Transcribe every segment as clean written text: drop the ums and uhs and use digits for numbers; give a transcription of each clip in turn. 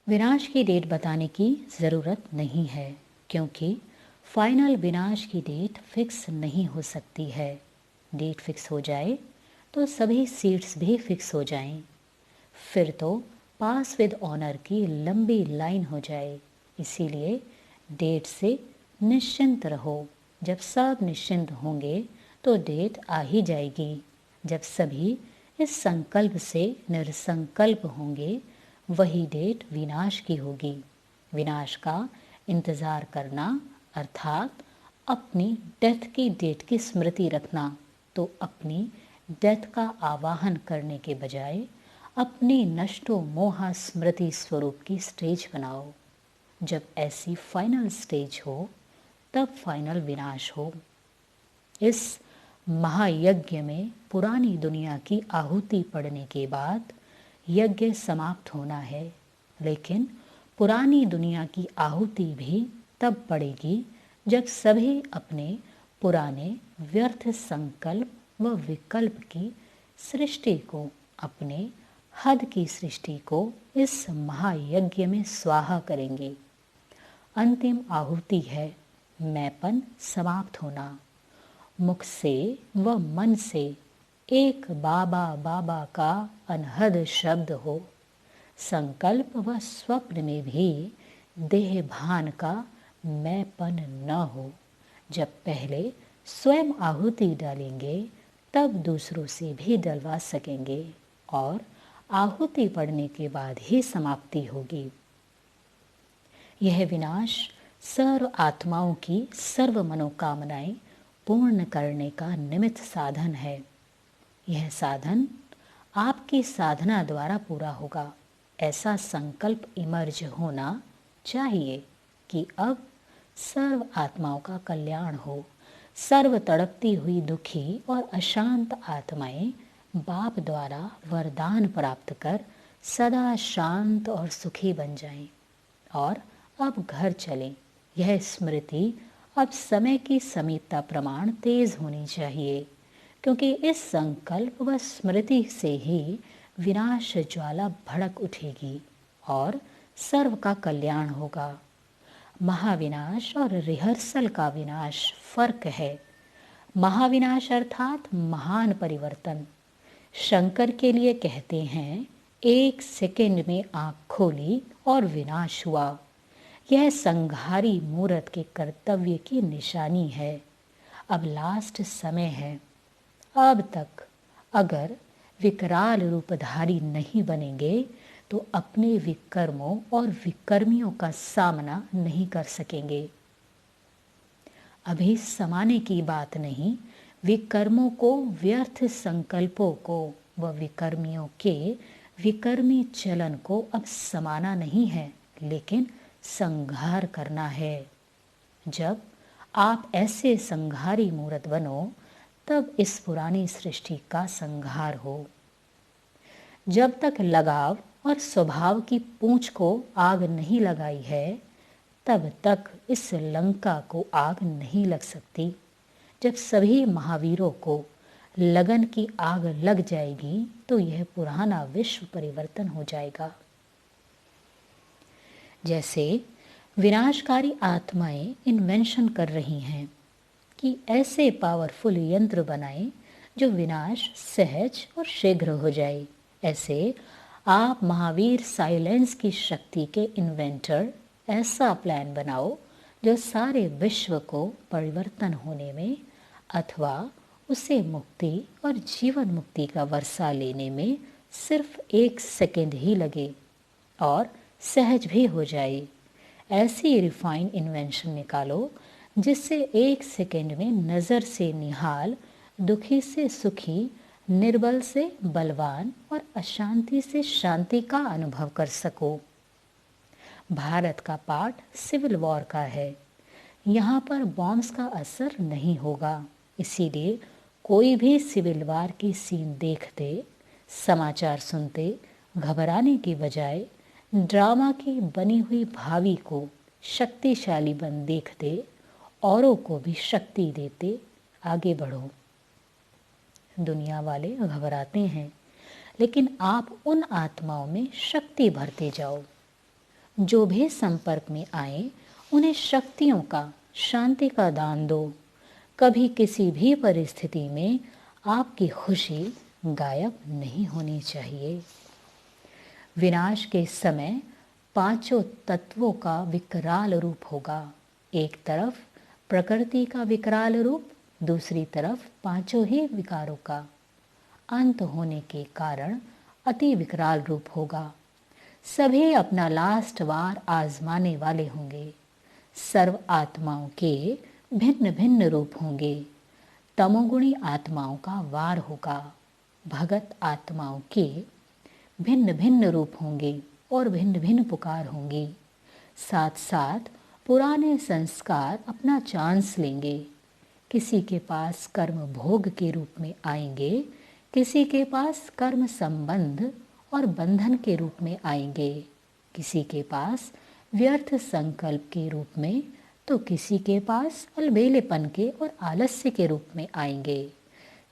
विनाश की डेट बताने की ज़रूरत नहीं है, क्योंकि फाइनल विनाश की डेट फिक्स नहीं हो सकती है। डेट फिक्स हो जाए तो सभी सीट्स भी फिक्स हो जाएं। फिर तो पास विद ऑनर की लंबी लाइन हो जाए। इसीलिए डेट से निश्चिंत रहो। जब सब निश्चिंत होंगे तो डेट आ ही जाएगी। जब सभी इस संकल्प से निरसंकल्प होंगे, वही डेट विनाश की होगी। विनाश का इंतज़ार करना अर्थात अपनी डेथ की डेट की स्मृति रखना। तो अपनी डेथ का आवाहन करने के बजाय अपनी नष्टो मोहा स्मृति स्वरूप की स्टेज बनाओ। जब ऐसी फाइनल स्टेज हो तब फाइनल विनाश हो। इस महायज्ञ में पुरानी दुनिया की आहुति पड़ने के बाद यज्ञ समाप्त होना है, लेकिन पुरानी दुनिया की आहुति भी तब पड़ेगी जब सभी अपने पुराने व्यर्थ संकल्प व विकल्प की सृष्टि को, अपने हद की सृष्टि को इस महायज्ञ में स्वाहा करेंगे। अंतिम आहुति है मैंपन समाप्त होना। मुख से व मन से एक बाबा बाबा का अनहद शब्द हो। संकल्प व स्वप्न में भी देह भान का मैंपन न हो। जब पहले स्वयं आहुति डालेंगे तब दूसरों से भी डलवा सकेंगे, और आहुति पड़ने के बाद ही समाप्ति होगी। यह विनाश सर्व आत्माओं की सर्व मनोकामनाएं पूर्ण करने का निमित्त साधन है। यह साधन आपकी साधना द्वारा पूरा होगा। ऐसा संकल्प इमर्ज होना चाहिए कि अब सर्व आत्माओं का कल्याण हो। सर्व तड़पती हुई दुखी और अशांत आत्माएं बाप द्वारा वरदान प्राप्त कर सदा शांत और सुखी बन जाएं और अब घर चलें। यह स्मृति अब समय की समीपता प्रमाण तेज होनी चाहिए, क्योंकि इस संकल्प व स्मृति से ही विनाश ज्वाला भड़क उठेगी और सर्व का कल्याण होगा। महाविनाश और रिहर्सल का विनाश फर्क है। महाविनाश अर्थात महान परिवर्तन। शंकर के लिए कहते हैं, एक सेकंड में आंख खोली और विनाश हुआ। यह संघारी मूरत के कर्तव्य की निशानी है। अब लास्ट समय है। अब तक अगर विकराल रूपधारी नहीं बनेंगे तो अपने विकर्मों और विकर्मियों का सामना नहीं कर सकेंगे। अभी समाने की बात नहीं, विकर्मों को, व्यर्थ संकल्पों को व विकर्मियों के विकर्मी चलन को अब समाना नहीं है, लेकिन संहार करना है। जब आप ऐसे संहारी मूर्त बनो तब इस पुरानी सृष्टि का संहार हो। जब तक लगाव और स्वभाव की पूंछ को आग नहीं लगाई है, तब तक इस लंका को आग नहीं लग सकती। जब सभी महावीरों को लगन की आग लग जाएगी तो यह पुराना विश्व परिवर्तन हो जाएगा। जैसे विनाशकारी आत्माएं इन्वेंशन कर रही हैं कि ऐसे पावरफुल यंत्र बनाएं जो विनाश सहज और शीघ्र हो जाए, ऐसे आप महावीर साइलेंस की शक्ति के इन्वेंटर ऐसा प्लान बनाओ जो सारे विश्व को परिवर्तन होने में अथवा उसे मुक्ति और जीवन मुक्ति का वर्षा लेने में सिर्फ एक सेकंड ही लगे और सहज भी हो जाए। ऐसी रिफाइन इन्वेंशन निकालो जिससे एक सेकंड में नज़र से निहाल, दुखी से सुखी, निर्बल से बलवान और अशांति से शांति का अनुभव कर सको। भारत का पाठ सिविल वॉर का है। यहाँ पर बॉम्ब्स का असर नहीं होगा, इसीलिए कोई भी सिविल वॉर की सीन देखते, समाचार सुनते घबराने की बजाय ड्रामा की बनी हुई भावी को शक्तिशाली बन देखते, औरों को भी शक्ति देते आगे बढ़ो। दुनिया वाले घबराते हैं, लेकिन आप उन आत्माओं में शक्ति भरते जाओ। जो भी संपर्क में आए उन्हें शक्तियों का, शांति का दान दो। कभी किसी भी परिस्थिति में आपकी खुशी गायब नहीं होनी चाहिए। विनाश के समय पांचों तत्वों का विकराल रूप होगा। एक तरफ प्रकृति का विकराल रूप, दूसरी तरफ पांचों ही विकारों का अंत होने के कारण अति विकराल रूप होगा। सभी अपना लास्ट वार आजमाने वाले होंगे। सर्व आत्माओं के भिन्न भिन्न रूप होंगे। तमोगुणी आत्माओं का वार होगा। भगत आत्माओं के भिन्न भिन्न रूप होंगे और भिन्न भिन्न पुकार होंगी। साथ साथ पुराने संस्कार अपना चांस लेंगे। किसी के पास कर्म भोग के रूप में आएंगे, किसी के पास कर्म संबंध और बंधन के रूप में आएंगे, किसी के पास व्यर्थ संकल्प के रूप में, तो किसी के पास अलबेलेपन के और आलस्य के रूप में आएंगे।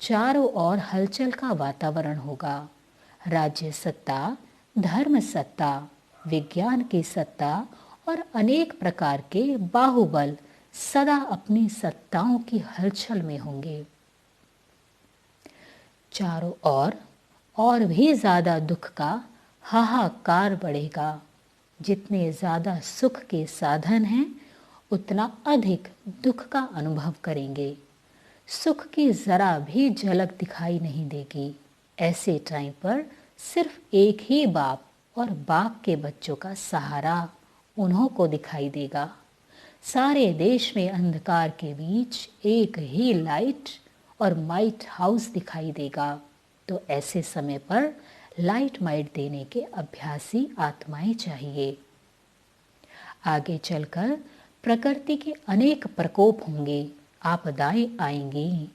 चारों ओर हलचल का वातावरण होगा। राज्य सत्ता, धर्म सत्ता, विज्ञान की सत्ता और अनेक प्रकार के बाहुबल सदा अपनी सत्ताओं की हलचल में होंगे। चारों ओर और भी ज्यादा दुख का हाहाकार बढ़ेगा। जितने ज्यादा सुख के साधन हैं, उतना अधिक दुख का अनुभव करेंगे। सुख की जरा भी झलक दिखाई नहीं देगी। ऐसे टाइम पर सिर्फ एक ही बाप और बाप के बच्चों का सहारा उन्हों को दिखाई देगा। सारे देश में अंधकार के बीच एक ही लाइट और माइट हाउस दिखाई देगा। तो ऐसे समय पर लाइट माइट देने के अभ्यासी आत्माएं चाहिए। आगे चलकर प्रकृति के अनेक प्रकोप होंगे, आपदाएं आएंगी।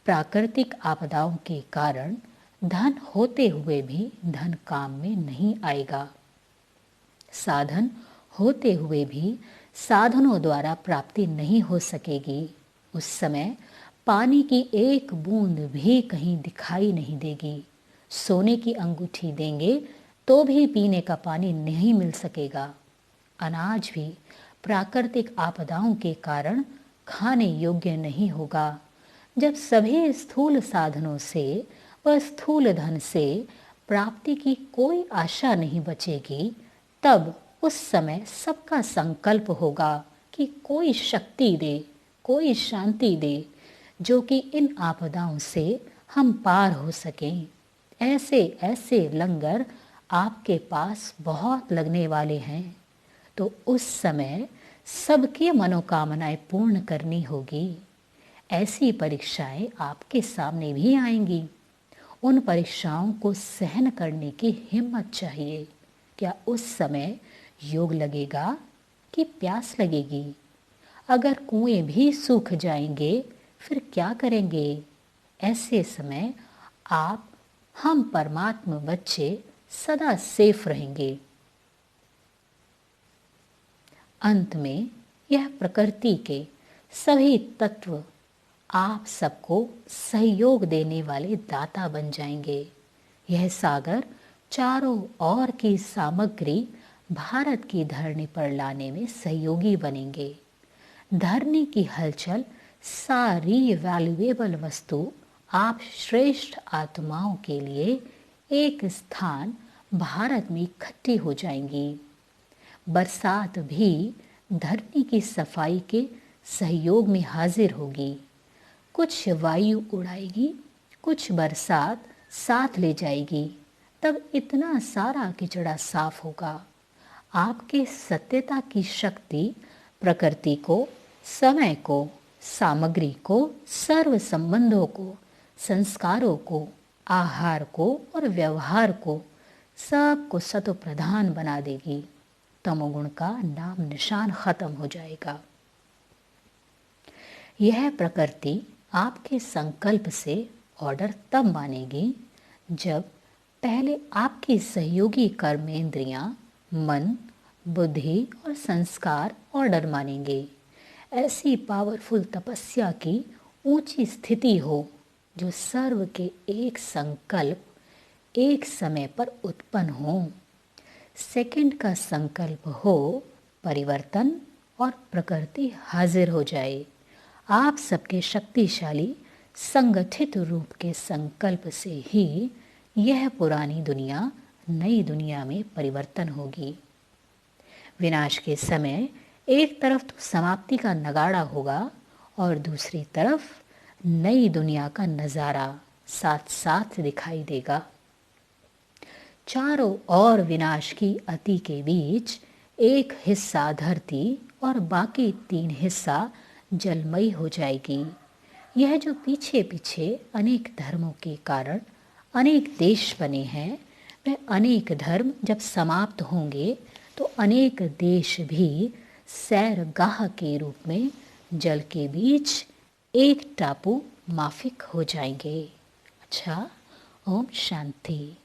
प्राकृतिक आपदाओं के कारण धन होते हुए भी धन काम में नहीं आएगा। साधन होते हुए भी साधनों द्वारा प्राप्ति नहीं हो सकेगी। उस समय पानी की एक बूंद भी कहीं दिखाई नहीं देगी। सोने की अंगूठी देंगे तो भी पीने का पानी नहीं मिल सकेगा। अनाज भी प्राकृतिक आपदाओं के कारण खाने योग्य नहीं होगा। जब सभी स्थूल साधनों से व स्थूल धन से प्राप्ति की कोई आशा नहीं बचेगी, तब उस समय सबका संकल्प होगा कि कोई शक्ति दे, कोई शांति दे, जो कि इन आपदाओं से हम पार हो सकें। ऐसे ऐसे लंगर आपके पास बहुत लगने वाले हैं। तो उस समय सबकी मनोकामनाएं पूर्ण करनी होगी। ऐसी परीक्षाएं आपके सामने भी आएंगी। उन परीक्षाओं को सहन करने की हिम्मत चाहिए। क्या उस समय योग लगेगा कि प्यास लगेगी? अगर कुएं भी सूख जाएंगे फिर क्या करेंगे? ऐसे समय आप, हम परमात्मा बच्चे सदा सेफ रहेंगे। अंत में यह प्रकृति के सभी तत्व आप सबको सहयोग देने वाले दाता बन जाएंगे। यह सागर चारों ओर की सामग्री भारत की धरनी पर लाने में सहयोगी बनेंगे। धरनी की हलचल सारी वैल्यूएबल वस्तु आप श्रेष्ठ आत्माओं के लिए एक स्थान भारत में इकट्ठी हो जाएंगी। बरसात भी धरती की सफाई के सहयोग में हाजिर होगी। कुछ वायु उड़ाएगी, कुछ बरसात साथ ले जाएगी। तब इतना सारा किचड़ा साफ होगा। आपके सत्यता की शक्ति प्रकृति को, समय को, सामग्री को, सर्व संबंधों को, संस्कारों को, आहार को और व्यवहार को सबको सतो प्रधान बना देगी। तमोगुण का नाम निशान खत्म हो जाएगा। यह प्रकृति आपके संकल्प से ऑर्डर तब मानेगी जब पहले आपकी सहयोगी कर्मेंद्रियां, मन, बुद्धि और संस्कार ऑर्डर मानेंगे। ऐसी पावरफुल तपस्या की ऊंची स्थिति हो जो सर्व के एक संकल्प एक समय पर उत्पन्न हो। सेकंड का संकल्प हो परिवर्तन और प्रकृति हाजिर हो जाए। आप सबके शक्तिशाली संगठित रूप के संकल्प से ही यह पुरानी दुनिया नई दुनिया में परिवर्तन होगी। विनाश के समय एक तरफ तो समाप्ति का नगाड़ा होगा और दूसरी तरफ नई दुनिया का नज़ारा साथ साथ दिखाई देगा। चारों ओर विनाश की अति के बीच एक हिस्सा धरती और बाकी 3 हिस्सा जलमयी हो जाएगी। यह जो पीछे पीछे अनेक धर्मों के कारण अनेक देश बने हैं, वह अनेक धर्म जब समाप्त होंगे तो अनेक देश भी सैरगाह के रूप में जल के बीच एक टापू माफिक हो जाएंगे। अच्छा, ओम शांति।